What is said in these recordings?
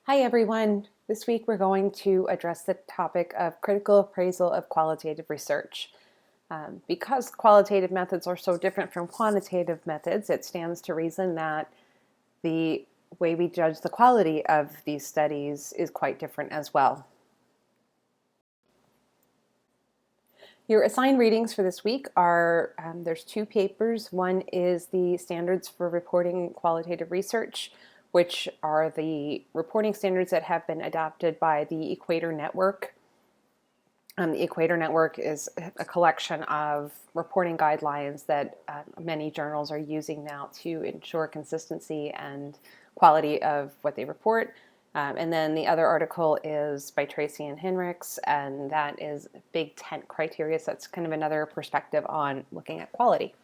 Hi everyone. This week we're going to address the topic of critical appraisal of qualitative research. Because qualitative methods are so different from quantitative methods, it stands to reason that the way we judge the quality of these studies is quite different as well. Your assigned readings for this week are, there's two papers. One is the Standards for Reporting Qualitative Research, which are the reporting standards that have been adopted by the Equator Network. The Equator Network is a collection of reporting guidelines that many journals are using now to ensure consistency and quality of what they report. And then the other article is by Tracy and Henricks, and that is Big Tent criteria. So that's kind of another perspective on looking at quality.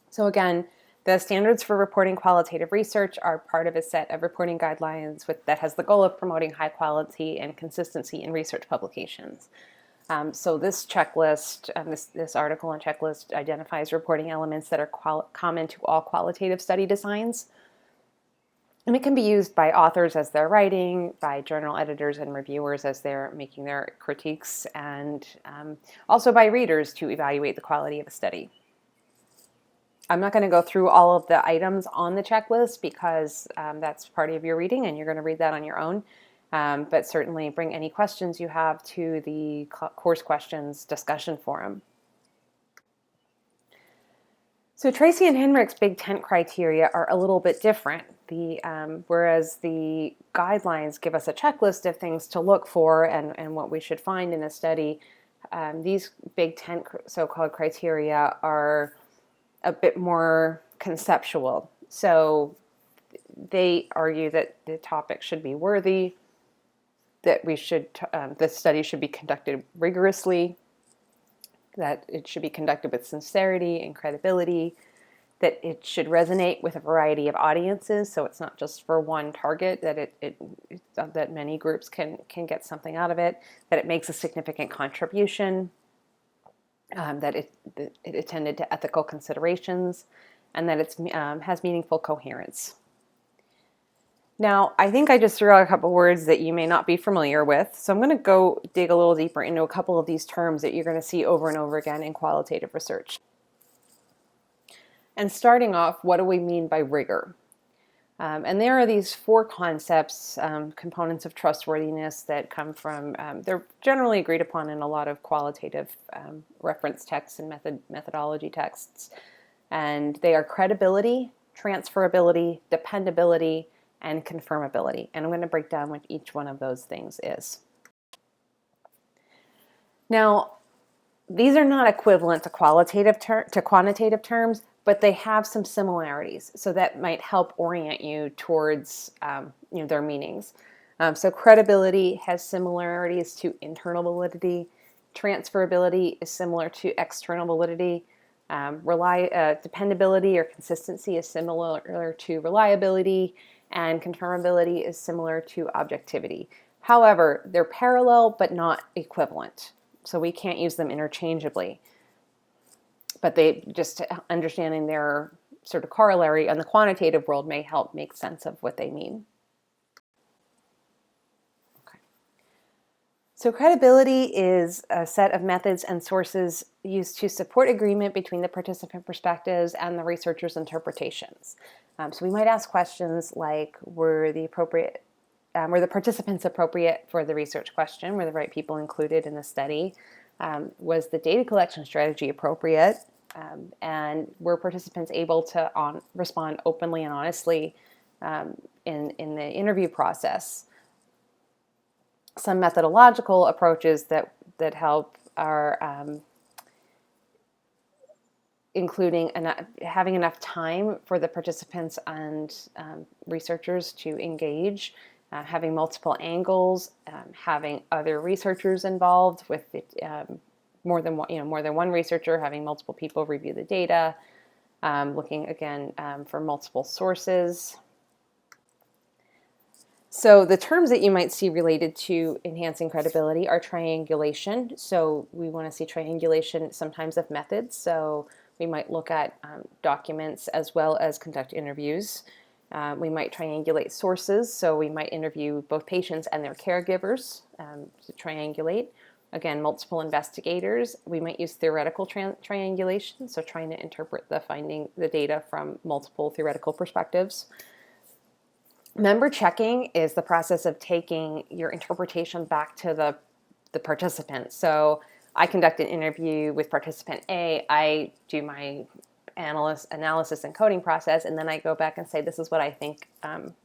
So again, the standards for reporting qualitative research are part of a set of reporting guidelines that has the goal of promoting high quality and consistency in research publications. So this checklist, this article and checklist identifies reporting elements that are common to all qualitative study designs. And it can be used by authors as they're writing, by journal editors and reviewers as they're making their critiques, and also by readers to evaluate the quality of a study. I'm not going to go through all of the items on the checklist because that's part of your reading and you're going to read that on your own. But certainly bring any questions you have to the course questions discussion forum. So Tracy and Henricks' Big Tent criteria are a little bit different. Whereas the guidelines give us a checklist of things to look for and what we should find in a study, these Big Tent so-called criteria are a bit more conceptual. So they argue that the topic should be worthy, that the study should be conducted rigorously, that it should be conducted with sincerity and credibility, that it should resonate with a variety of audiences, so it's not just for one target, that that many groups can get something out of it, that it makes a significant contribution, that it attended to ethical considerations, and that it has meaningful coherence. Now, I think I just threw out a couple words that you may not be familiar with, so I'm going to go dig a little deeper into a couple of these terms that you're going to see over and over again in qualitative research. And starting off, what do we mean by rigor? And there are these four concepts, components of trustworthiness that come from, they're generally agreed upon in a lot of qualitative reference texts and methodology texts. And they are credibility, transferability, dependability, and confirmability. And I'm going to break down what each one of those things is. Now, these are not equivalent to quantitative terms, but they have some similarities, so that might help orient you towards their meanings. So credibility has similarities to internal validity. Transferability is similar to external validity. Dependability or consistency is similar to reliability, and confirmability is similar to objectivity. However, they're parallel but not equivalent, so we can't use them interchangeably. But they just understanding their sort of corollary in the quantitative world may help make sense of what they mean. Okay. So credibility is a set of methods and sources used to support agreement between the participant perspectives and the researcher's interpretations. So we might ask questions like, were the participants appropriate for the research question? Were the right people included in the study? Was the data collection strategy appropriate? And were participants able to respond openly and honestly in the interview process? Some methodological approaches that help are including having enough time for the participants and researchers to engage, having multiple angles, having other researchers involved with more than one researcher, having multiple people review the data, looking again for multiple sources. So the terms that you might see related to enhancing credibility are triangulation. So we want to see triangulation sometimes of methods. So We might look at documents as well as conduct interviews. We might triangulate sources, so we might interview both patients and their caregivers to triangulate. Again, multiple investigators. We might use theoretical triangulation, so trying to interpret the data from multiple theoretical perspectives. Member checking is the process of taking your interpretation back to the participant. So I conduct an interview with participant A, I do my analysis and coding process, and then I go back and say, this is what I think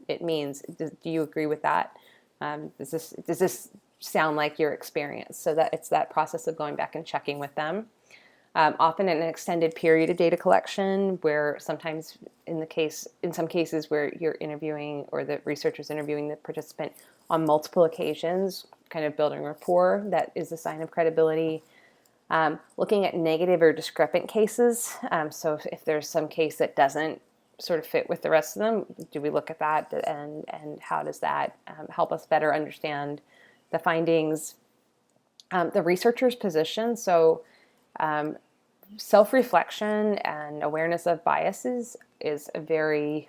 it means. Do you agree with that? Does this sound like your experience? So that it's that process of going back and checking with them. Often in an extended period of data collection, where sometimes in some cases where you're interviewing or the researcher's interviewing the participant on multiple occasions, kind of building rapport, that is a sign of credibility. Looking at negative or discrepant cases, so if there's some case that doesn't sort of fit with the rest of them, do we look at that, and how does that help us better understand the findings? The researcher's position, so self-reflection and awareness of biases is a very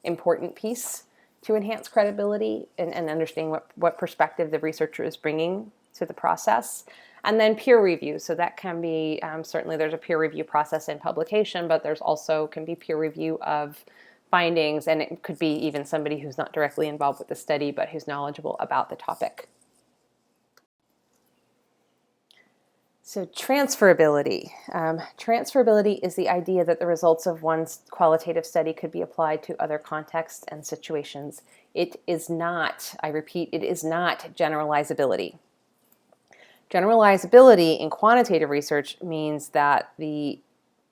important piece to enhance credibility and understanding what perspective the researcher is bringing to the process. And then peer review, so that can be, certainly there's a peer review process in publication, but there's also can be peer review of findings, and it could be even somebody who's not directly involved with the study, but who's knowledgeable about the topic. So transferability. Transferability is the idea that the results of one qualitative study could be applied to other contexts and situations. It is not, I repeat, it is not generalizability. Generalizability in quantitative research means that the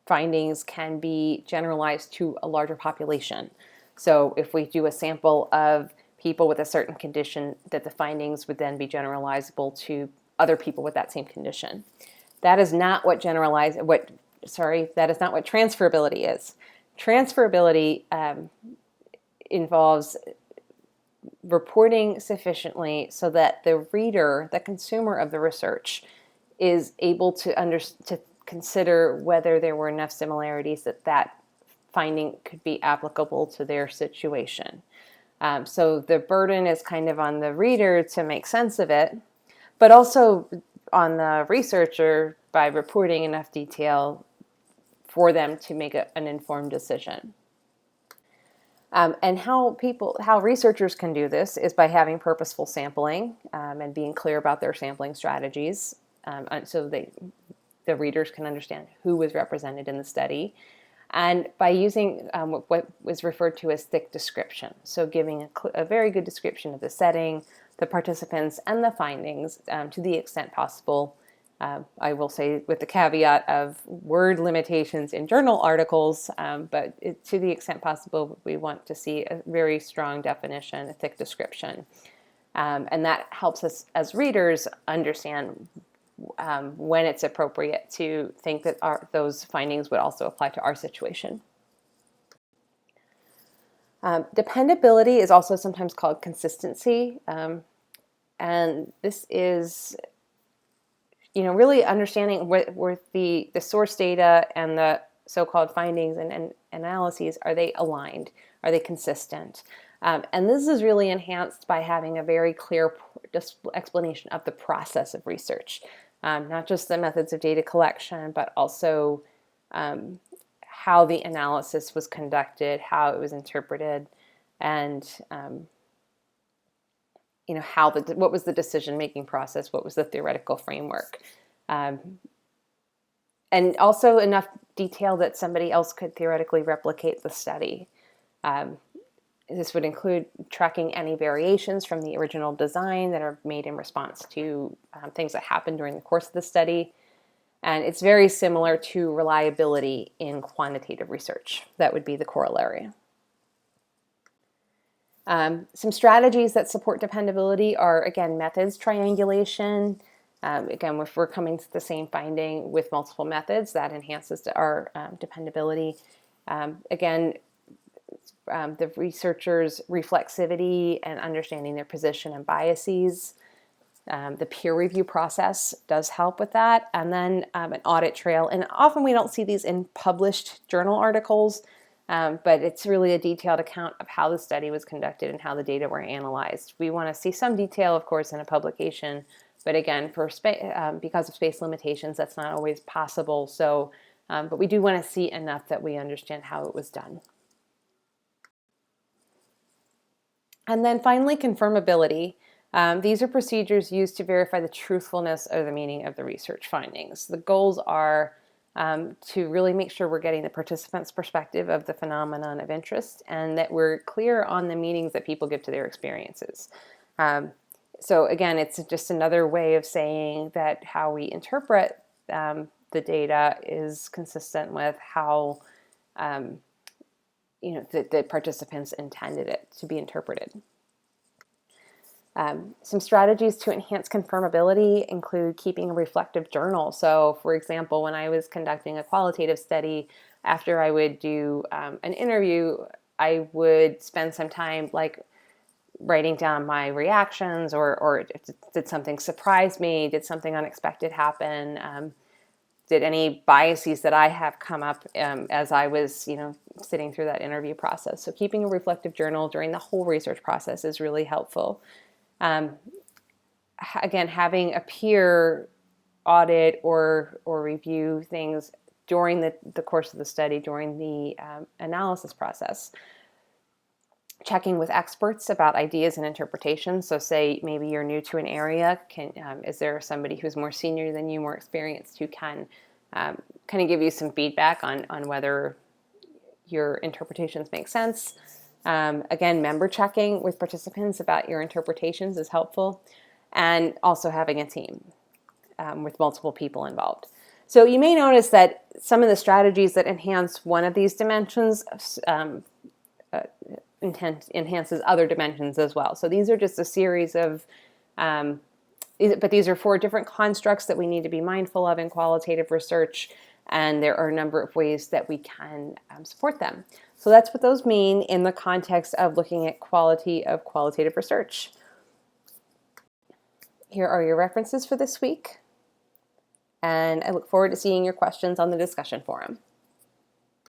findings can be generalized to a larger population. So if we do a sample of people with a certain condition, that the findings would then be generalizable to other people with that same condition. That is not what that is not what transferability is. Transferability involves reporting sufficiently so that the reader, the consumer of the research, is able to consider whether there were enough similarities that finding could be applicable to their situation. So the burden is kind of on the reader to make sense of it, but also on the researcher by reporting enough detail for them to make an informed decision. And how researchers can do this is by having purposeful sampling and being clear about their sampling strategies, so the readers can understand who was represented in the study, and by using what was referred to as thick description, so giving a very good description of the setting, the participants, and the findings to the extent possible. I will say with the caveat of word limitations in journal articles, but to the extent possible, we want to see a very strong definition, a thick description. And that helps us as readers understand when it's appropriate to think that those findings would also apply to our situation. Dependability is also sometimes called consistency. And this is really understanding where the source data and the so-called findings and analyses, are they aligned? Are they consistent? And this is really enhanced by having a very clear explanation of the process of research, not just the methods of data collection, but also how the analysis was conducted, how it was interpreted, and what was the decision-making process, what was the theoretical framework, and also enough detail that somebody else could theoretically replicate the study. This would include tracking any variations from the original design that are made in response to things that happened during the course of the study. And it's very similar to reliability in quantitative research. That would be the corollary. Some strategies that support dependability are, again, methods triangulation. Again, if we're coming to the same finding with multiple methods, that enhances our dependability. Again, the researchers' reflexivity and understanding their position and biases. The peer review process does help with that, and then an audit trail. And often we don't see these in published journal articles, but it's really a detailed account of how the study was conducted and how the data were analyzed. We want to see some detail, of course, in a publication, but again, because of space limitations, that's not always possible. So, but we do want to see enough that we understand how it was done. And then finally, confirmability. These are procedures used to verify the truthfulness of the meaning of the research findings. The goals are to really make sure we're getting the participants' perspective of the phenomenon of interest and that we're clear on the meanings that people give to their experiences. So again, it's just another way of saying that how we interpret the data is consistent with how the participants intended it to be interpreted. Some strategies to enhance confirmability include keeping a reflective journal. So, for example, when I was conducting a qualitative study, after I would do an interview, I would spend some time writing down my reactions, or did something surprise me? Did something unexpected happen? Did any biases that I have come up as I was, sitting through that interview process? So keeping a reflective journal during the whole research process is really helpful. Again, having a peer audit or review things during the course of the study, during the analysis process. Checking with experts about ideas and interpretations. So say maybe you're new to an area, is there somebody who's more senior than you, more experienced, who can kind of give you some feedback on whether your interpretations make sense. Again, member checking with participants about your interpretations is helpful, and also having a team with multiple people involved. So you may notice that some of the strategies that enhance one of these dimensions enhances other dimensions as well. So these are just a series of, but these are 4 different constructs that we need to be mindful of in qualitative research, and there are a number of ways that we can support them. So that's what those mean in the context of looking at quality of qualitative research. Here are your references for this week, and I look forward to seeing your questions on the discussion forum.